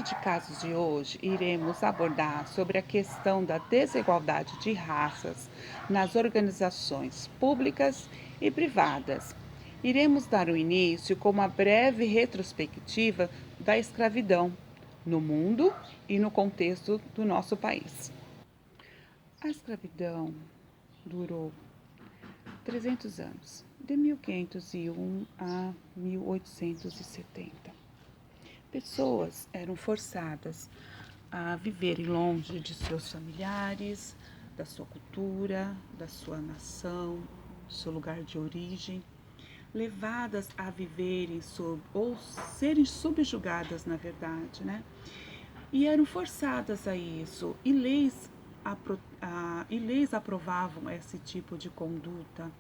de casos de hoje, iremos abordar sobre a questão da desigualdade de raças nas organizações públicas e privadas. Iremos dar o início com uma breve retrospectiva da escravidão no mundo e no contexto do nosso país. A escravidão durou 300 anos, de 1501 a 1870. Pessoas eram forçadas a viverem longe de seus familiares, da sua cultura, da sua nação, do seu lugar de origem, levadas a viverem ou serem subjugadas, na verdade, né? E eram forçadas a isso, e leis aprovavam esse tipo de conduta.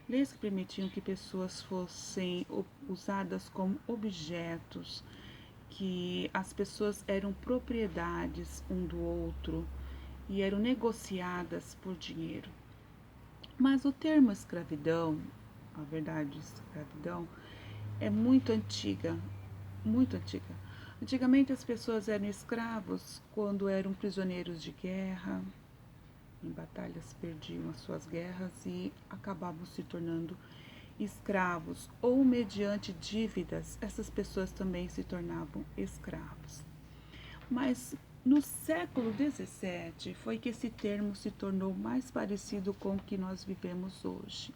Leis que permitiam que pessoas fossem usadas como objetos, que as pessoas eram propriedades um do outro e eram negociadas por dinheiro. Mas o termo escravidão, a verdade, escravidão, é muito antiga, muito antiga. Antigamente as pessoas eram escravos quando eram prisioneiros de guerra, em batalhas perdiam as suas guerras e acabavam se tornando escravos, ou mediante dívidas, essas pessoas também se tornavam escravos. Mas no século XVII foi que esse termo se tornou mais parecido com o que nós vivemos hoje,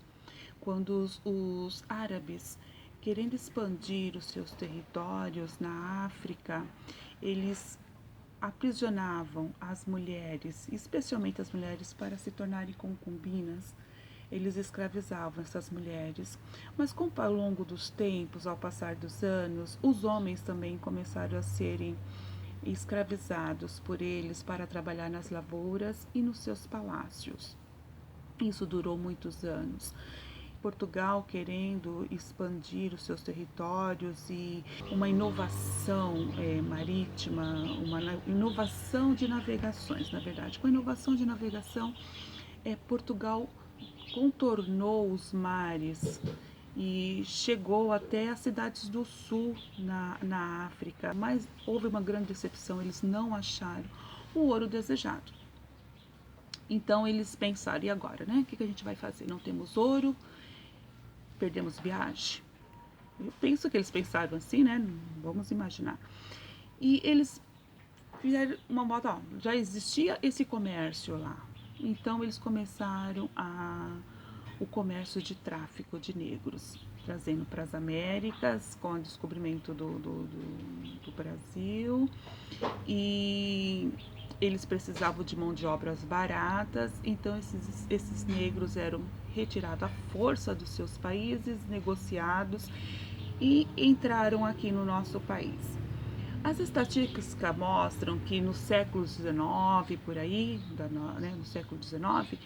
quando os árabes, querendo expandir os seus territórios na África, eles aprisionavam as mulheres, especialmente as mulheres, para se tornarem concubinas. Eles escravizavam essas mulheres. Mas com o longo dos tempos, ao passar dos anos, os homens também começaram a serem escravizados por eles para trabalhar nas lavouras e nos seus palácios. Isso durou muitos anos. Portugal querendo expandir os seus territórios e uma inovação marítima, uma inovação de navegações, na verdade. Com a inovação de navegação, Portugal contornou os mares e chegou até as cidades do sul na África, mas houve uma grande decepção, eles não acharam o ouro desejado. Então eles pensaram, e agora, né? O que a gente vai fazer? Não temos ouro, perdemos viagem. Eu penso que eles pensaram assim, né? Vamos imaginar. E eles fizeram uma moda, ó, já existia esse comércio lá. Então eles começaram o comércio de tráfico de negros, trazendo para as Américas com o descobrimento do Brasil. E eles precisavam de mão de obras baratas, então esses negros eram retirados à força dos seus países, negociados e entraram aqui no nosso país. As estatísticas mostram que no século XIX, por aí, no século XIX,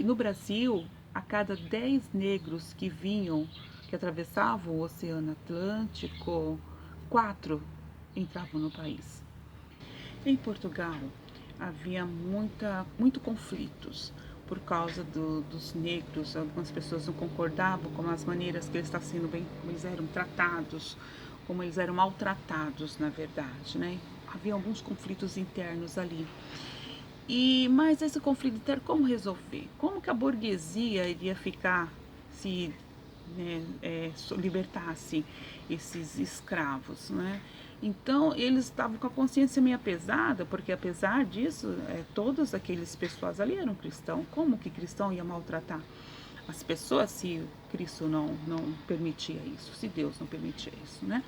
no Brasil, a cada 10 negros que vinham, que atravessavam o Oceano Atlântico, 4 entravam no país. Em Portugal, havia muito conflitos por causa dos negros. Algumas pessoas não concordavam com as maneiras que eles estavam sendo como eles eram tratados, como eles eram maltratados, na verdade, né? Havia alguns conflitos internos ali. Mas esse conflito interno, como resolver? Como que a burguesia iria ficar se libertasse esses escravos, né? Então eles estavam com a consciência meio pesada, porque apesar disso, todos aqueles pessoas ali eram cristãos. Como que cristão ia maltratar as pessoas se Cristo não permitia isso, se Deus não permitia isso, né?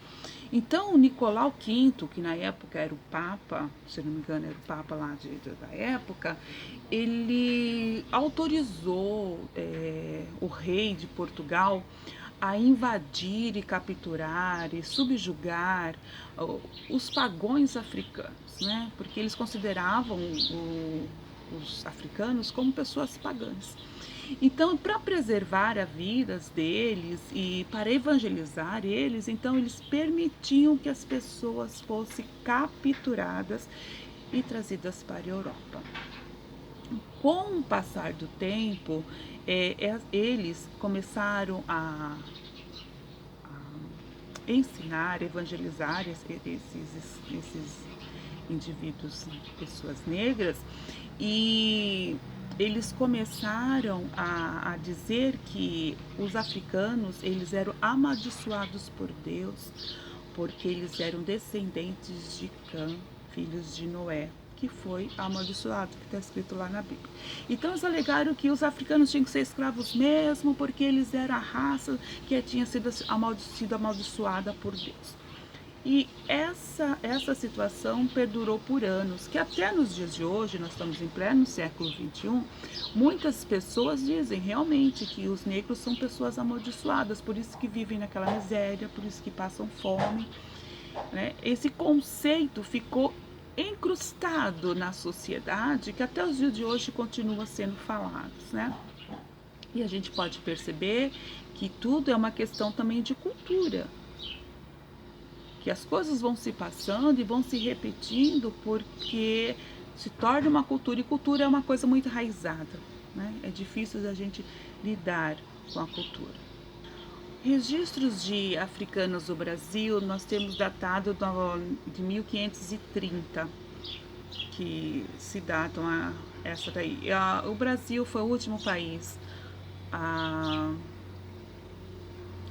Então Nicolau V, que na época era o Papa, se não me engano era o Papa lá da época, ele autorizou o rei de Portugal a invadir e capturar e subjugar os pagões africanos, né? Porque eles consideravam os africanos como pessoas pagãs. Então, para preservar a vidas deles e para evangelizar eles, então eles permitiam que as pessoas fossem capturadas e trazidas para a Europa. Com o passar do tempo, eles começaram ensinar, evangelizar esses indivíduos, pessoas negras, e eles começaram a dizer que os africanos, eles eram amaldiçoados por Deus, porque eles eram descendentes de Cã, filhos de Noé, que foi amaldiçoado, que está escrito lá na Bíblia. Então eles alegaram que os africanos tinham que ser escravos mesmo, porque eles eram a raça que tinha sido amaldiçoada por Deus. E essa situação perdurou por anos, que até nos dias de hoje, nós estamos em pleno século XXI, muitas pessoas dizem realmente que os negros são pessoas amaldiçoadas, por isso que vivem naquela miséria, por isso que passam fome, né? Esse conceito ficou encrustado na sociedade, que até os dias de hoje continua sendo falado, né? E a gente pode perceber que tudo é uma questão também de cultura, que as coisas vão se passando e vão se repetindo porque se torna uma cultura, e cultura é uma coisa muito enraizada, né? É difícil da gente lidar com a cultura. Registros de africanos do Brasil nós temos datado de 1530, que se datam a essa daí. O Brasil foi o último país a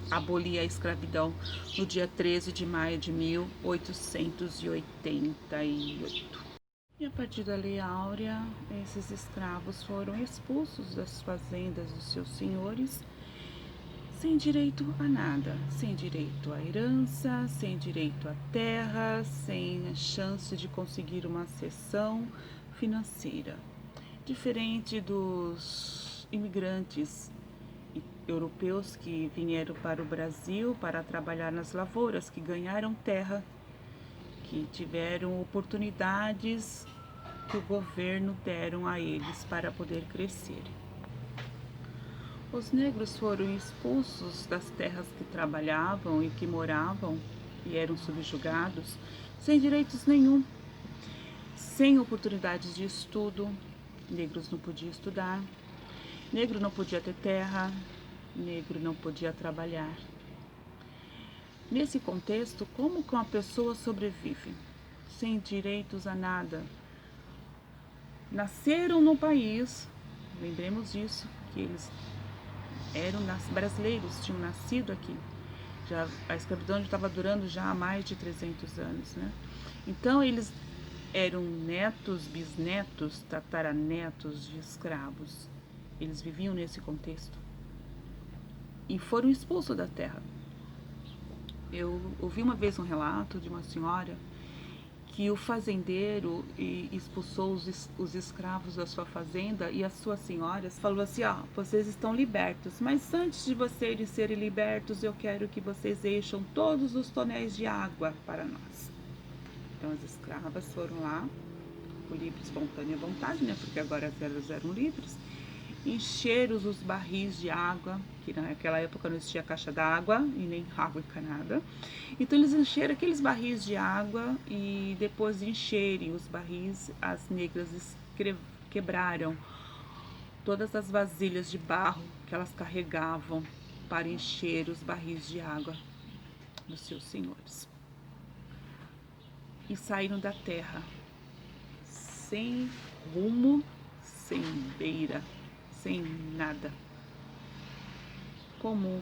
abolir a escravidão no dia 13 de maio de 1888. E a partir da Lei Áurea, esses escravos foram expulsos das fazendas dos seus senhores, sem direito a nada, sem direito à herança, sem direito à terra, sem chance de conseguir uma cessão financeira. Diferente dos imigrantes europeus que vieram para o Brasil para trabalhar nas lavouras, que ganharam terra, que tiveram oportunidades que o governo deram a eles para poder crescer. Os negros foram expulsos das terras que trabalhavam e que moravam e eram subjugados, sem direitos nenhum, sem oportunidades de estudo. Negros não podiam estudar, negro não podia ter terra, negro não podia trabalhar. Nesse contexto, como que uma pessoa sobrevive? Sem direitos a nada. Nasceram no país, lembremos disso, que eles eram brasileiros, tinham nascido aqui. Já, a escravidão estava durando já há mais de 300 anos, né? Então eles eram netos, bisnetos, tataranetos de escravos. Eles viviam nesse contexto e foram expulsos da terra. Eu ouvi uma vez um relato de uma senhora que o fazendeiro expulsou os escravos da sua fazenda, e as suas senhoras falou assim: ó, vocês estão libertos, mas antes de vocês serem libertos, eu quero que vocês encham todos os tonéis de água para nós. Então as escravas foram lá, por livre espontânea vontade, né, porque agora elas eram livres, encheram os barris de água, que naquela época não existia caixa d'água e nem água encanada. Então eles encheram aqueles barris de água, e depois de encherem os barris, as negras quebraram todas as vasilhas de barro que elas carregavam para encher os barris de água dos seus senhores. E saíram da terra sem rumo, sem beira, sem nada. Como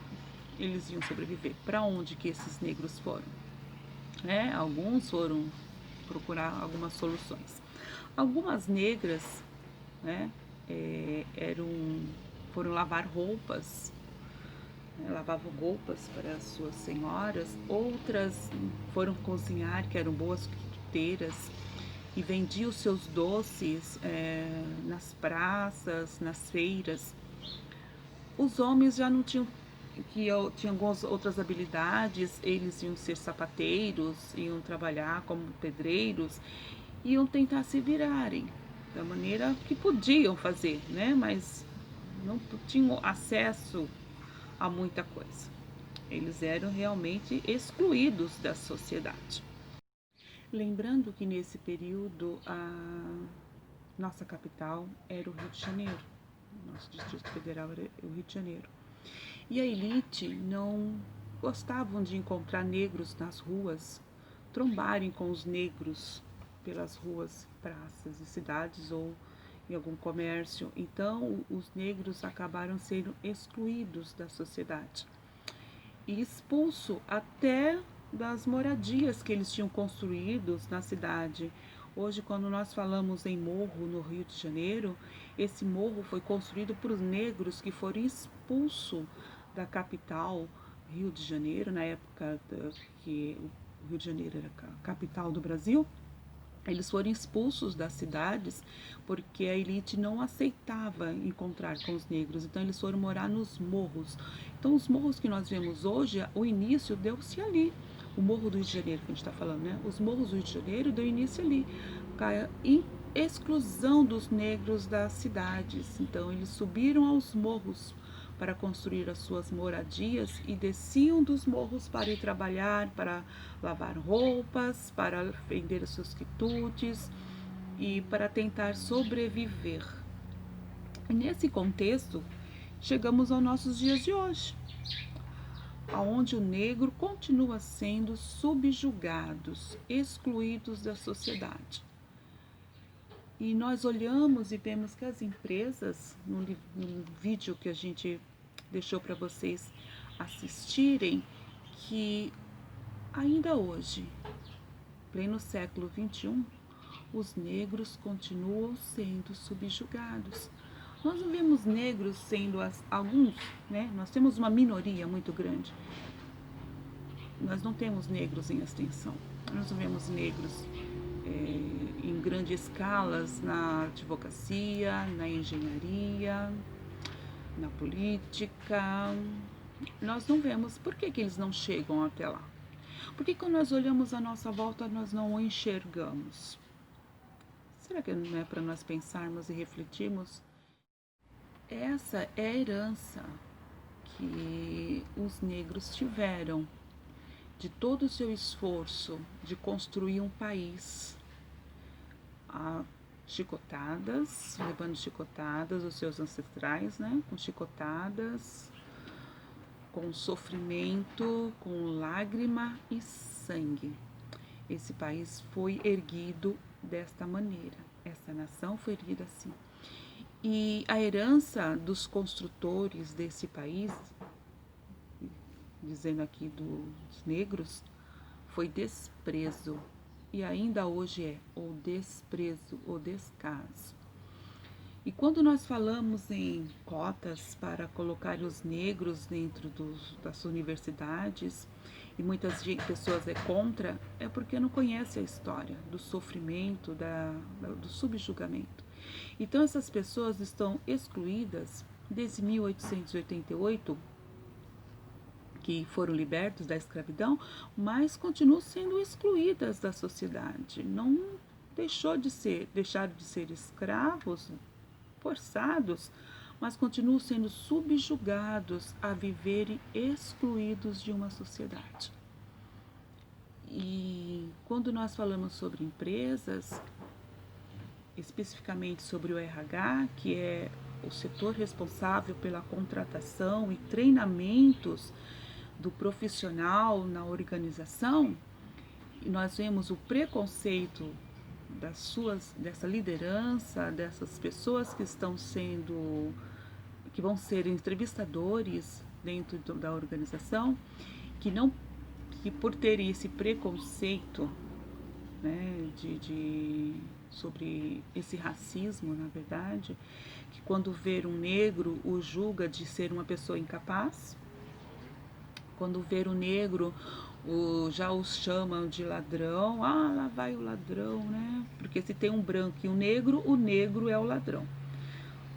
eles iam sobreviver? Para onde que esses negros foram? Alguns foram procurar algumas soluções. Algumas negras, né, foram lavar roupas, lavavam roupas para as suas senhoras. Outras foram cozinhar, que eram boas quituteiras, e vendiam os seus doces nas praças, nas feiras. Os homens já não tinham, tinham algumas outras habilidades, eles iam ser sapateiros, iam trabalhar como pedreiros, iam tentar se virarem da maneira que podiam fazer, né? Mas não tinham acesso a muita coisa. Eles eram realmente excluídos da sociedade. Lembrando que nesse período a nossa capital era o Rio de Janeiro, nosso Distrito Federal era o Rio de Janeiro. E a elite não gostavam de encontrar negros nas ruas, trombarem com os negros pelas ruas, praças e cidades ou em algum comércio. Então, os negros acabaram sendo excluídos da sociedade e expulso até das moradias que eles tinham construídos na cidade. Hoje, quando nós falamos em morro no Rio de Janeiro, esse morro foi construído por negros que foram expulsos da capital, Rio de Janeiro, na época que o Rio de Janeiro era a capital do Brasil. Eles foram expulsos das cidades porque a elite não aceitava encontrar com os negros, então eles foram morar nos morros. Então, os morros que nós vemos hoje, o início deu-se ali. O Morro do Rio de Janeiro, que a gente está falando, né? Os morros do Rio de Janeiro deu início ali, em exclusão dos negros das cidades. Então, eles subiram aos morros para construir as suas moradias e desciam dos morros para ir trabalhar, para lavar roupas, para vender os seus quitutes e para tentar sobreviver. E nesse contexto, chegamos aos nossos dias de hoje, onde o negro continua sendo subjugados, excluídos da sociedade. E nós olhamos e vemos que as empresas, no vídeo que a gente deixou para vocês assistirem, que ainda hoje, pleno século XXI, os negros continuam sendo subjugados. Nós não vemos negros sendo alguns, né? Nós temos uma minoria muito grande. Nós não temos negros em extensão. Nós não vemos negros em grandes escalas na advocacia, na engenharia, na política. Nós não vemos. Por que eles não chegam até lá? Porque quando nós olhamos à nossa volta, nós não o enxergamos. Será que não é para nós pensarmos e refletirmos? Essa é a herança que os negros tiveram de todo o seu esforço de construir um país a chicotadas, levando chicotadas os seus ancestrais, né? Com chicotadas, com sofrimento, com lágrima e sangue. Esse país foi erguido desta maneira, essa nação foi erguida assim. E a herança dos construtores desse país, dizendo aqui dos negros, foi desprezo. E ainda hoje é o desprezo, o descaso. E quando nós falamos em cotas para colocar os negros dentro das universidades, e muitas pessoas é contra, é porque não conhece a história do sofrimento, do subjugamento. Então essas pessoas estão excluídas desde 1888, que foram libertos da escravidão, mas continuam sendo excluídas da sociedade. Não deixaram de ser escravos forçados, mas continuam sendo subjugados a viverem excluídos de uma sociedade. E quando nós falamos sobre empresas, especificamente sobre o RH, que é o setor responsável pela contratação e treinamentos do profissional na organização, nós vemos o preconceito dessa liderança, dessas pessoas que vão ser entrevistadores dentro da organização, que por terem esse preconceito, né, sobre esse racismo, na verdade, que quando vê um negro o julga de ser uma pessoa incapaz, quando vê o negro já os chamam de ladrão, lá vai o ladrão, né? Porque se tem um branco e um negro, o negro é o ladrão,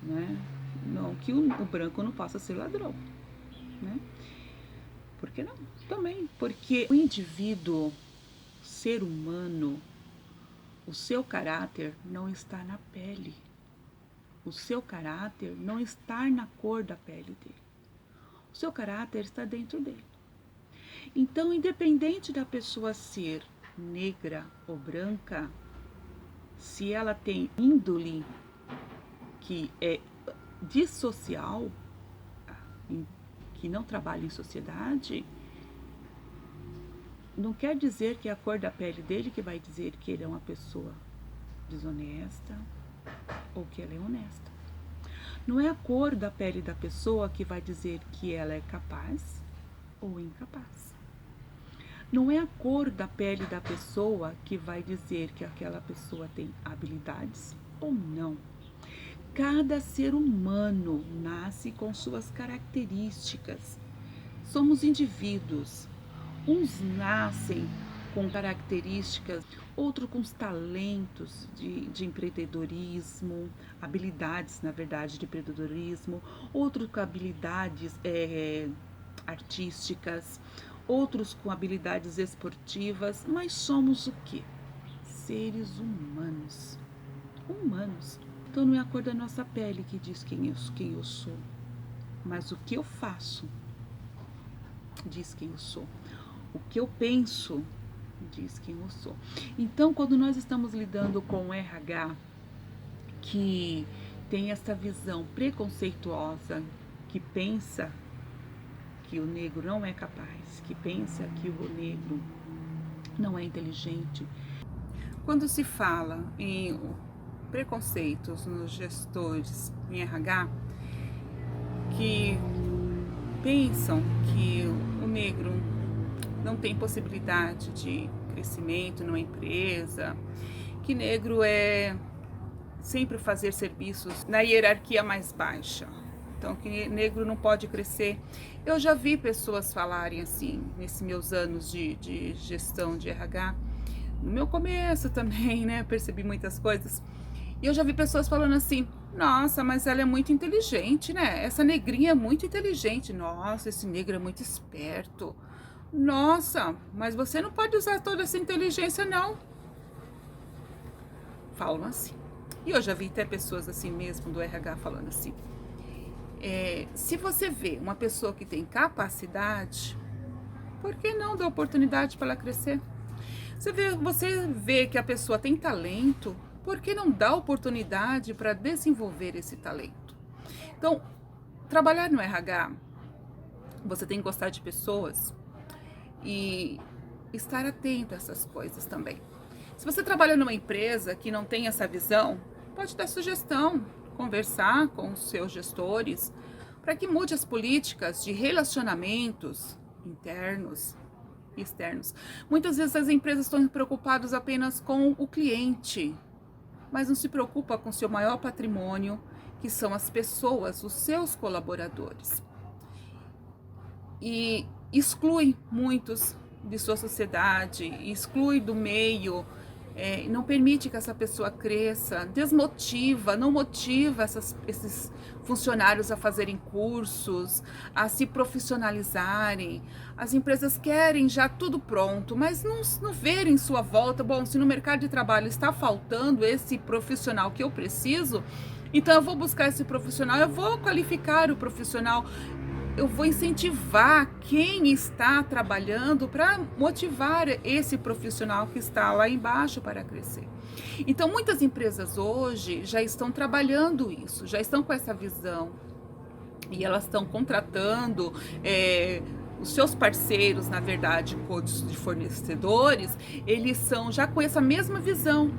né? Não que o branco não possa ser ladrão, né? Por que não? Também, porque o indivíduo, ser humano, o seu caráter não está na pele. O seu caráter não está na cor da pele dele. O seu caráter está dentro dele. Então, independente da pessoa ser negra ou branca, se ela tem índole que é dissocial, que não trabalha em sociedade, não quer dizer que é a cor da pele dele que vai dizer que ele é uma pessoa desonesta ou que ela é honesta. Não é a cor da pele da pessoa que vai dizer que ela é capaz ou incapaz. Não é a cor da pele da pessoa que vai dizer que aquela pessoa tem habilidades ou não. Cada ser humano nasce com suas características. Somos indivíduos. Uns nascem com características, outros com os talentos de empreendedorismo, habilidades, na verdade, de empreendedorismo, outros com habilidades artísticas, outros com habilidades esportivas, mas somos o quê? Seres humanos. Humanos. Então não é a cor da nossa pele que diz quem eu sou, mas o que eu faço diz quem eu sou. O que eu penso diz quem eu sou. Então, quando nós estamos lidando com o RH, que tem essa visão preconceituosa, que pensa que o negro não é capaz, que pensa que o negro não é inteligente. Quando se fala em preconceitos nos gestores em RH, que pensam que o negro não tem possibilidade de crescimento numa empresa, que negro é sempre fazer serviços na hierarquia mais baixa, então que negro não pode crescer. Eu já vi pessoas falarem assim, nesses meus anos de gestão de RH, no meu começo também, né, percebi muitas coisas, e eu já vi pessoas falando assim: nossa, mas ela é muito inteligente, né, essa negrinha é muito inteligente, nossa, esse negro é muito esperto, nossa, mas você não pode usar toda essa inteligência não. Falam assim. E eu já vi até pessoas assim mesmo do RH falando assim: se você vê uma pessoa que tem capacidade, por que não dar oportunidade para ela crescer? Você vê que a pessoa tem talento, por que não dar oportunidade para desenvolver esse talento? Então, trabalhar no RH, você tem que gostar de pessoas e estar atento a essas coisas também. Se você trabalha numa empresa que não tem essa visão, pode dar sugestão, conversar com os seus gestores para que mude as políticas de relacionamentos internos e externos. Muitas vezes as empresas estão preocupadas apenas com o cliente, mas não se preocupa com seu maior patrimônio, que são as pessoas, os seus colaboradores. E exclui muitos de sua sociedade, exclui do meio, não permite que essa pessoa cresça, desmotiva, não motiva esses funcionários a fazerem cursos, a se profissionalizarem. As empresas querem já tudo pronto, mas não verem em sua volta: bom, se no mercado de trabalho está faltando esse profissional que eu preciso, então eu vou buscar esse profissional, eu vou qualificar o profissional, eu vou incentivar quem está trabalhando para motivar esse profissional que está lá embaixo para crescer. Então, muitas empresas hoje já estão trabalhando isso, já estão com essa visão e elas estão contratando os seus parceiros, na verdade, codes de fornecedores, eles são já com essa mesma visão.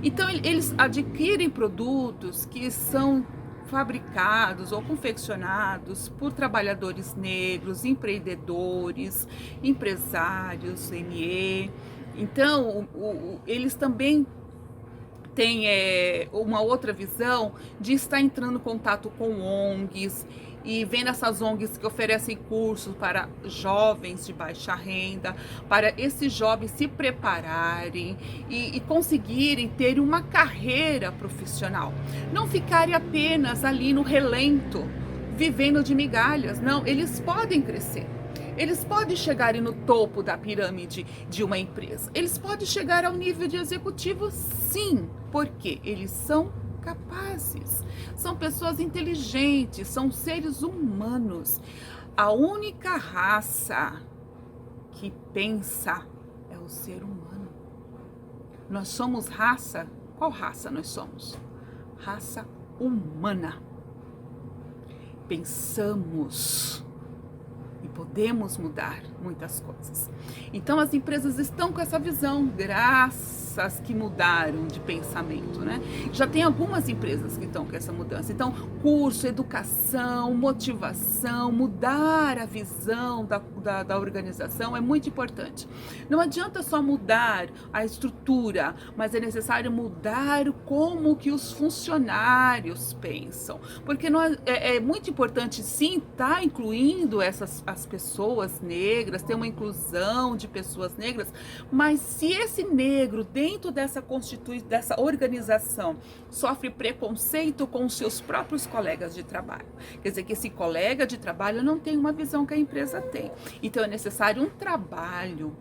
Então, eles adquirem produtos que são fabricados ou confeccionados por trabalhadores negros, empreendedores, empresários, ME. Então, eles também têm uma outra visão de estar entrando em contato com ONGs e vendo essas ONGs que oferecem cursos para jovens de baixa renda, para esses jovens se prepararem e conseguirem ter uma carreira profissional. Não ficarem apenas ali no relento, vivendo de migalhas. Não, eles podem crescer. Eles podem chegar no topo da pirâmide de uma empresa. Eles podem chegar ao nível de executivo, sim, porque eles são capazes, são pessoas inteligentes, são seres humanos. A única raça que pensa é o ser humano. Nós somos raça. Qual raça nós somos? Raça humana. Pensamos e podemos mudar muitas coisas. Então as empresas estão com essa visão, graças que mudaram de pensamento, né? Já tem algumas empresas que estão com essa mudança. Então, curso, educação, motivação, mudar a visão da organização é muito importante. Não adianta só mudar a estrutura, mas é necessário mudar como que os funcionários pensam. Porque é muito importante, sim, estar incluindo as pessoas negras, ter uma inclusão de pessoas negras, mas se esse negro dentro dessa organização sofre preconceito com os seus próprios colegas de trabalho, quer dizer que esse colega de trabalho não tem uma visão que a empresa tem. Então é necessário um trabalho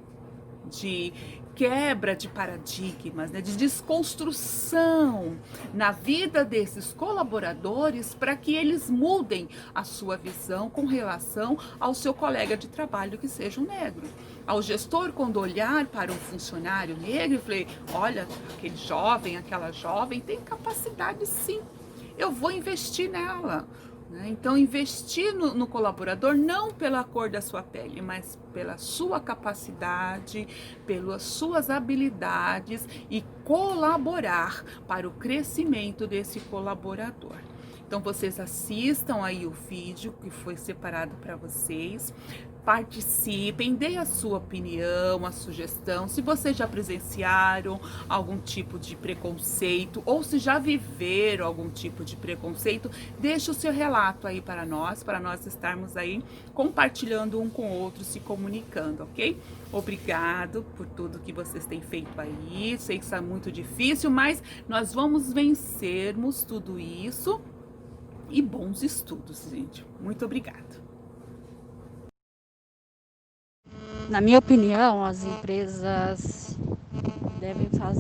de quebra de paradigmas, né, de desconstrução na vida desses colaboradores para que eles mudem a sua visão com relação ao seu colega de trabalho que seja um negro. Ao gestor, quando olhar para um funcionário negro, eu falei, olha, aquele jovem, aquela jovem tem capacidade sim, eu vou investir nela. Então, investir no colaborador não pela cor da sua pele, mas pela sua capacidade, pelas suas habilidades e colaborar para o crescimento desse colaborador. Então, vocês assistam aí o vídeo que foi separado para vocês. Participem, deem a sua opinião, a sugestão, se vocês já presenciaram algum tipo de preconceito ou se já viveram algum tipo de preconceito, deixe o seu relato aí para nós estarmos aí compartilhando um com o outro, se comunicando, ok? Obrigado por tudo que vocês têm feito aí, sei que está muito difícil, mas nós vamos vencermos tudo isso e bons estudos, gente. Muito obrigada. Na minha opinião, as empresas devem fazer